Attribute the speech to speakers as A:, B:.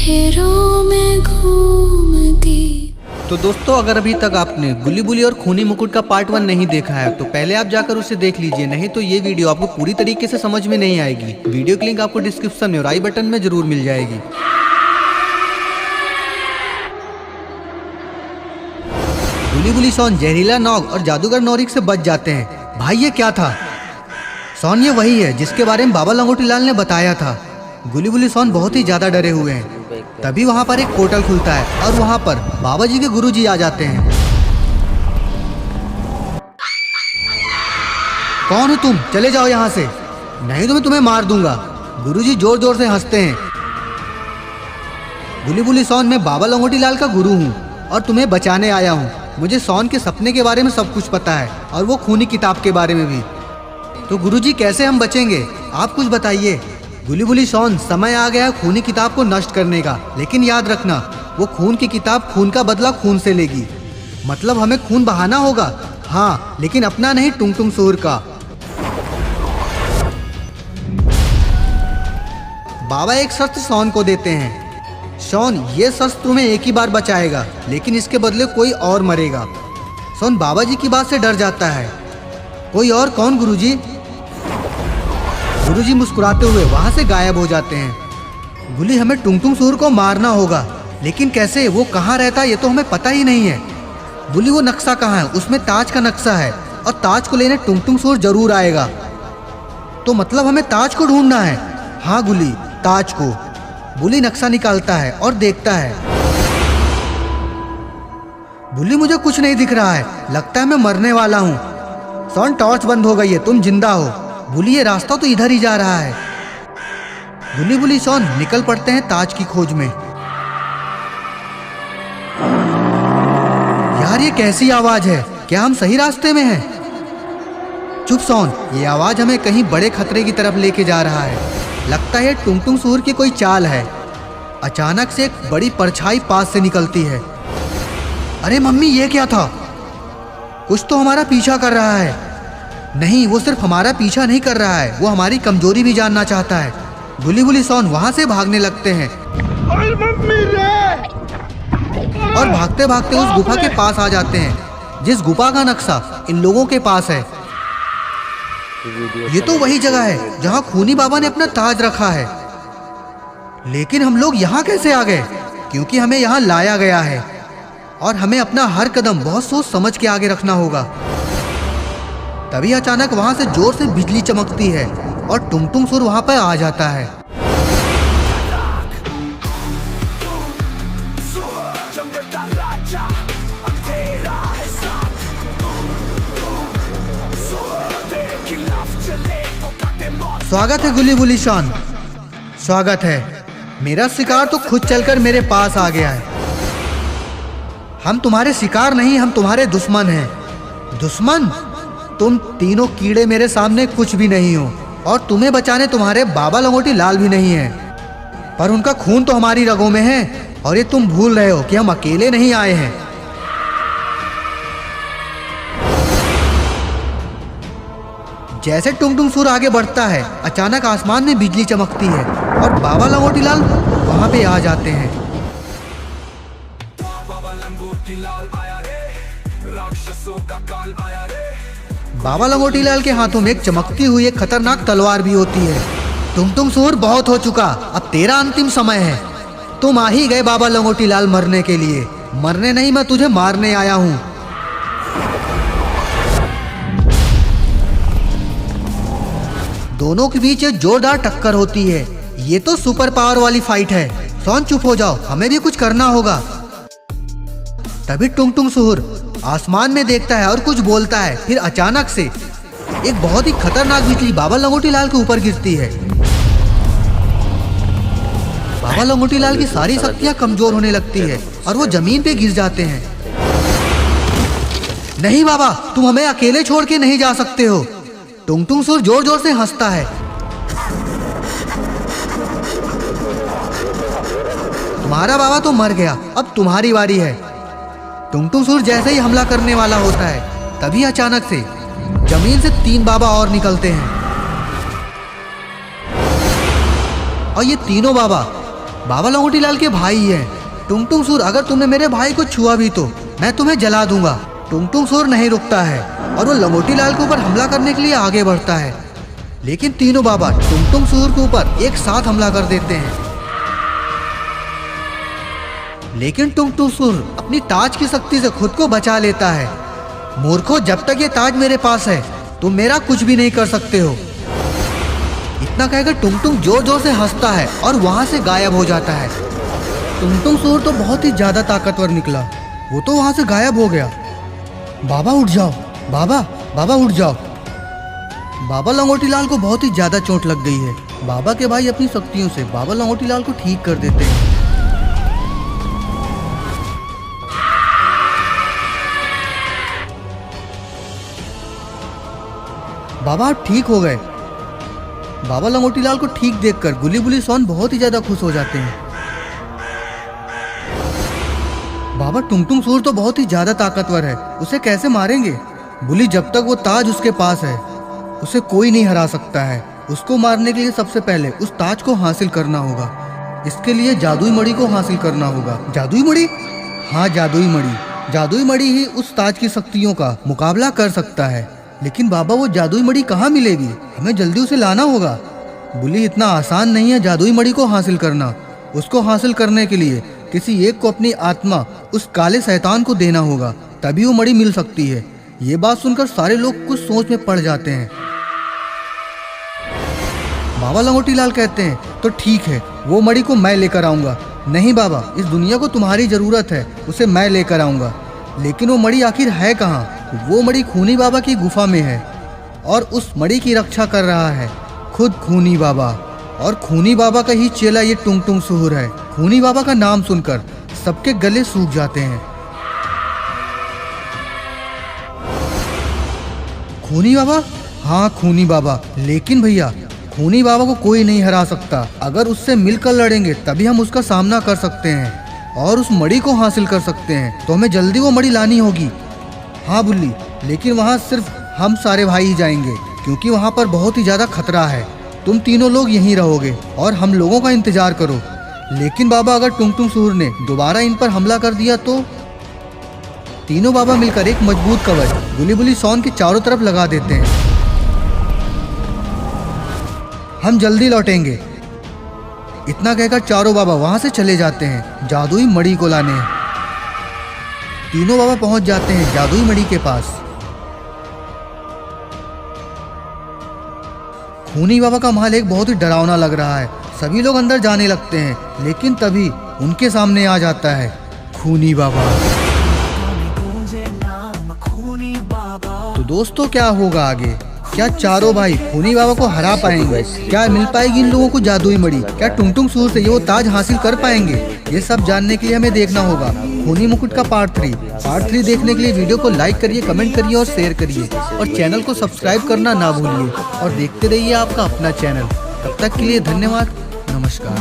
A: अंधेरों में घूमती।
B: तो दोस्तों, अगर अभी तक आपने गुल्ली बुली और खूनी मुकुट का पार्ट 1 नहीं देखा है तो पहले आप जाकर उसे देख लीजिए, नहीं तो ये वीडियो आपको पूरी तरीके से समझ में नहीं आएगी। वीडियो की लिंक आपको डिस्क्रिप्शन में और आई बटन में जरूर मिल जाएगी। गुल्ली बुली सोन जहरीला नॉग और जादूगर नौरिक से बच जाते हैं। भाई ये क्या था? सोन ये वही है जिसके बारे में बाबा लंगोटी लाल ने बताया था। गुल्ली बुली सोन बहुत ही ज्यादा डरे हुए हैं। तभी वहां पर एक पोर्टल खुलता है और वहां पर बाबा जी के गुरुजी आ जाते हैं। कौन हो तुम? चले जाओ यहाँ से, नहीं तो मैं तुम्हें मार दूंगा। गुरुजी जोर जोर से हंसते हैं। गुल्ली बुली सोन, मैं बाबा लंगोटी लाल का गुरु हूँ और तुम्हें बचाने आया हूँ। मुझे सोन के सपने के बारे में सब कुछ पता है और वो खूनी किताब के बारे में भी। तो गुरुजी कैसे हम बचेंगे, आप कुछ बताइए। गुल्ली बुली सोन, समय आ गया है खूनी किताब को नष्ट करने का, लेकिन याद रखना वो खून की किताब खून का बदला खून से लेगी। मतलब हमें खून बहाना होगा, हाँ, लेकिन अपना नहीं, टुंग टुंग सूर का। बाबा एक शर्त सोन को देते हैं। सोन, ये शस्त्र तुम्हें एक ही बार बचाएगा, लेकिन इसके बदले कोई और मरेगा। सोन बाबा जी की बात से डर जाता है। कोई और? कौन गुरुजी? गुरुजी मुस्कुराते हुए वहां से गायब हो जाते हैं। गुल्ली, हमें टुंग टुंग सूर को मारना होगा, लेकिन कैसे? वो कहाँ रहता है ये तो हमें पता ही नहीं है। गुल्ली, वो नक्शा कहाँ है? उसमें ताज का नक्शा है और ताज को लेने टुंग टुंग सूर जरूर आएगा। तो मतलब हमें ताज को ढूंढना है। हाँ गुल्ली, ताज को। गुल्ली नक्शा निकालता है और देखता है। गुल्ली, मुझे कुछ नहीं दिख रहा है, लगता है मैं मरने वाला हूँ। सोन, टॉर्च बंद हो गई है, तुम जिंदा हो। गुल्ली, ये रास्ता तो इधर ही जा रहा है। गुल्ली बुली सोन निकल पड़ते हैं ताज की खोज में। यार ये कैसी आवाज है? क्या हम सही रास्ते में हैं? चुप सोन, ये आवाज हमें कहीं बड़े खतरे की तरफ लेके जा रहा है। लगता है टुंग टुंग सूर की कोई चाल है। अचानक से एक बड़ी परछाई पास से निकलती है। अरे मम्मी, ये क्या था? कुछ तो हमारा पीछा कर रहा है। नहीं, वो सिर्फ हमारा पीछा नहीं कर रहा है, वो हमारी कमजोरी भी जानना चाहता है। गुल्ली बुली सोन वहां से भागने लगते हैं और भागते भागते उस गुफा के पास आ जाते हैं जिस गुफा का नक्शा इन लोगों के पास है। ये तो वही जगह है जहां खूनी बाबा ने अपना ताज रखा है। लेकिन हम लोग यहाँ कैसे आ गए? क्योंकि हमें यहाँ लाया गया है और हमें अपना हर कदम बहुत सोच समझ के आगे रखना होगा। तभी अचानक वहां से जोर से बिजली चमकती है और टुंग टुंग सूर वहां पर आ जाता है। स्वागत है गुल्ली बुली सोन, स्वागत है। मेरा शिकार तो खुद चलकर मेरे पास आ गया है। हम तुम्हारे शिकार नहीं, हम तुम्हारे दुश्मन हैं। दुश्मन? तुम तीनों कीड़े मेरे सामने कुछ भी नहीं हो और तुम्हें बचाने तुम्हारे बाबा लंगोटी लाल भी नहीं है, पर उनका खून तो हमारी रगों में है और ये तुम भूल रहे हो कि हम अकेले नहीं आए हैं। जैसे टुंग टुंग सूर आगे बढ़ता है, अचानक आसमान में बिजली चमकती है और बाबा लंगोटी लाल वहां पे आ जाते हैं। बाबा लंगोटी लाल के हाथों में एक चमकती हुई एक खतरनाक तलवार भी होती है। टुंग टुंग सूर, बहुत हो चुका, अब तेरा अंतिम समय है। तुम आ ही गए बाबा लंगोटी लाल मरने के लिए। मरने नहीं, मैं तुझे मारने आया हूँ। दोनों के बीच एक जोरदार टक्कर होती है। ये तो सुपर पावर वाली फाइट है। सोन चुप हो जाओ, हमें भी कुछ करना होगा। तभी टुंग टुंग सूर आसमान में देखता है और कुछ बोलता है। फिर अचानक से एक बहुत ही खतरनाक बिजली बाबा लंगोटी लाल के ऊपर गिरती है। बाबा लंगोटी लाल की सारी शक्तियां कमजोर होने लगती है और वो जमीन पे गिर जाते हैं। नहीं बाबा, तुम हमें अकेले छोड़ के नहीं जा सकते हो। टुंग टुंग सूर जोर जोर से हंसता है। तुम्हारा बाबा तो मर गया, अब तुम्हारी बारी है। टुंग टुंग सूर जैसे ही हमला करने वाला होता है, तभी अचानक से जमीन से 3 बाबा और निकलते हैं और ये तीनों बाबा बाबा लंगोटी लाल के भाई हैं। टुंगटुंग सूर, अगर तुमने मेरे भाई को छुआ भी तो मैं तुम्हें जला दूंगा। टुंगटुंग सूर नहीं रुकता है और वो लंगोटी लाल के ऊपर हमला करने के लिए आगे बढ़ता है, लेकिन तीनों बाबा टुंगटुंग सूर के ऊपर एक साथ हमला कर देते हैं। लेकिन टुंगटुंग सूर अपनी ताज की शक्ति से खुद को बचा लेता है। मूर्खों, जब तक ये ताज मेरे पास है तुम मेरा कुछ भी नहीं कर सकते हो। इतना कहकर टुंगटुंग जोर जोर से हंसता है और वहां से गायब हो जाता है। टुंगटुंग सूर तो बहुत ही ज्यादा ताकतवर निकला, वो तो वहां से गायब हो गया। बाबा उठ जाओ, बाबा उठ जाओ। बाबा लंगोटी लाल को बहुत ही ज्यादा चोट लग गई है। बाबा के भाई अपनी शक्तियों से बाबा लंगोटी लाल को ठीक कर देते हैं। बाबा आप ठीक हो गए। बाबा लंगोटी लाल को ठीक देखकर गुली बुली सोन बहुत ही ज्यादा खुश हो जाते हैं। बाबा टुंगटुंग सूर तो बहुत ही ज्यादा ताकतवर है, उसे कैसे मारेंगे? बुली, जब तक वो ताज उसके पास है उसे कोई नहीं हरा सकता है। उसको मारने के लिए सबसे पहले उस ताज को हासिल करना होगा। इसके लिए जादुई मणि को हासिल करना होगा। जादुई मणि? हाँ, जादुई मणि। जादुई मणि ही उस ताज की शक्तियों का मुकाबला कर सकता है। लेकिन बाबा वो जादुई मणि कहाँ मिलेगी? हमें जल्दी उसे लाना होगा। बुली, इतना आसान नहीं है जादुई मणि को हासिल करना। उसको हासिल करने के लिए किसी एक को अपनी आत्मा उस काले शैतान को देना होगा, तभी वो मणि मिल सकती है। ये बात सुनकर सारे लोग कुछ सोच में पड़ जाते हैं। बाबा लंगोटी लाल कहते हैं, तो ठीक है, वो मणि को मैं लेकर आऊंगा। नहीं बाबा, इस दुनिया को तुम्हारी जरूरत है, उसे मैं लेकर आऊंगा। लेकिन वो मणि आखिर है कहाँ? वो मणि खूनी बाबा की गुफा में है और उस मणि की रक्षा कर रहा है खुद खूनी बाबा। और खूनी बाबा का ही चेला ये टुंगटुंग सूर है। खूनी बाबा का नाम सुनकर सबके गले सूख जाते हैं। खूनी बाबा? हाँ, खूनी बाबा। लेकिन भैया, खूनी बाबा को कोई नहीं हरा सकता। अगर उससे मिलकर लड़ेंगे तभी हम उसका सामना कर सकते हैं और उस मणि को हासिल कर सकते हैं। तो हमें जल्दी वो मणि लानी होगी। हाँ बुल्ली, लेकिन वहाँ सिर्फ हम सारे भाई ही जाएंगे, क्योंकि वहाँ पर बहुत ही ज़्यादा खतरा है। तुम तीनों लोग यहीं रहोगे और हम लोगों का इंतजार करो। लेकिन बाबा, अगर टुंगटुंग सूर ने दोबारा इन पर हमला कर दिया तो? तीनों बाबा मिलकर एक मजबूत कवच बुली बुली सोन के चारों तरफ लगा देते हैं। हम जल्दी लौटेंगे। इतना कहकर चारों बाबा वहां से चले जाते हैं जादुई मणि को लाने। तीनों बाबा पहुंच जाते हैं जादुई मणि के पास। खूनी बाबा का महल एक बहुत ही डरावना लग रहा है। सभी लोग अंदर जाने लगते हैं, लेकिन तभी उनके सामने आ जाता है खूनी बाबा। तो दोस्तों, क्या होगा आगे? क्या चारों भाई खूनी बाबा को हरा पाएंगे? क्या मिल पाएगी इन लोगों को जादुई मणि? क्या टुंगटुंग सूर से ये वो ताज हासिल कर पाएंगे? ये सब जानने के लिए हमें देखना होगा खूनी मुकुट का पार्ट 3। पार्ट 3 देखने के लिए वीडियो को लाइक करिए, कमेंट करिए और शेयर करिए और चैनल को सब्सक्राइब करना ना भूलिए और देखते रहिए आपका अपना चैनल। तब तक के लिए धन्यवाद, नमस्कार।